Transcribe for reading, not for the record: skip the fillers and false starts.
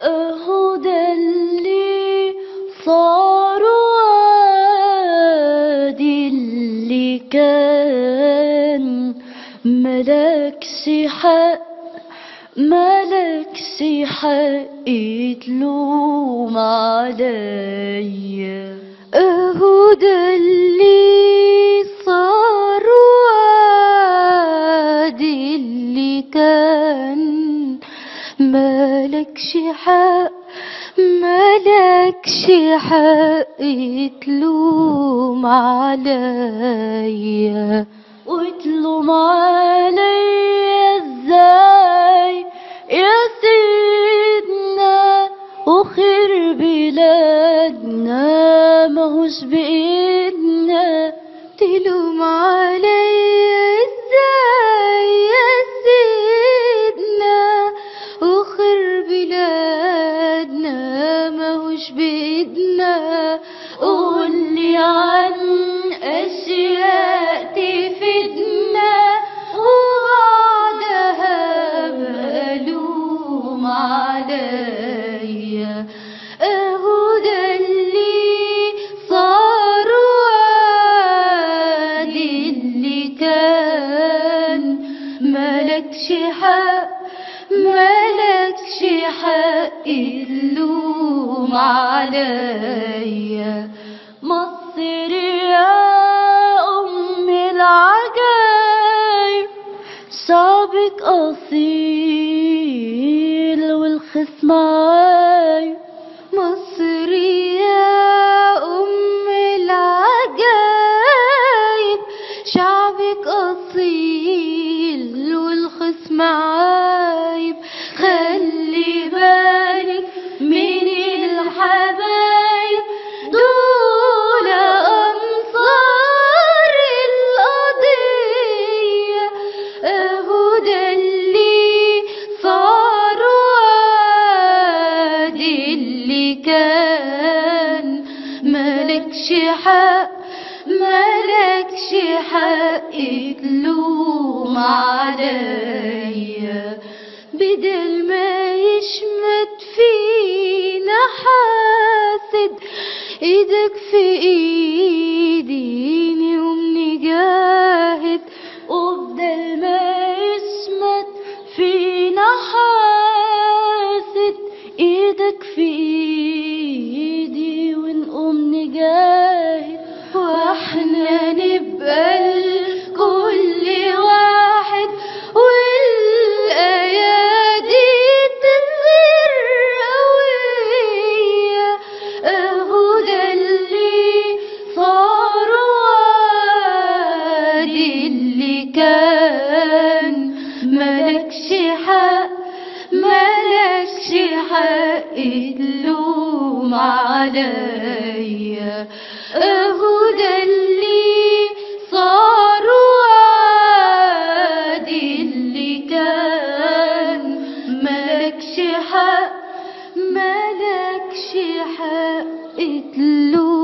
اهو ده اللي صار وادي اللي كان ملكش حق تلوم عليا. اهو ده اللي صار وادي اللي كان ملكش حق تلوم عليا. وتلوم عليا ازاي يا سيدنا؟ وخير بلادنا ماهوش بإيدنا. تلوم عليا ازاي يا سيدنا؟ وخير بلادنا ماهوش بإيدنا. قولي عن أشياء تفيدنا وبعدها بلوم عليا. اهو ده اللي صار وادي اللي كان ملكش حق تلوم عليا. مصر يا أم العجايب شعبك أصيل والخصم عايب. مصر يا أم العجايب شعبك أصيل والخصم عايب. خلي بالك من الحبايب دول أنصار القضية. اهو ده اللي صار وادي اللي كان ملكش حق تلوم عليا. بدل ما يشمت فينا حاسد ايدك في ايدي نقوم نجاهد. وبدل ما يشمت فينا حاسد ايدك في ايدي ونقوم نجاهد. واحنا نبقى لكل واحد والايادي تنزل قوية. اهو ده اللي صار وادي اللي كان ملكش حق تلوم عليا. اهو ده اللي صار وادي اللي كان ملكش حق تلوم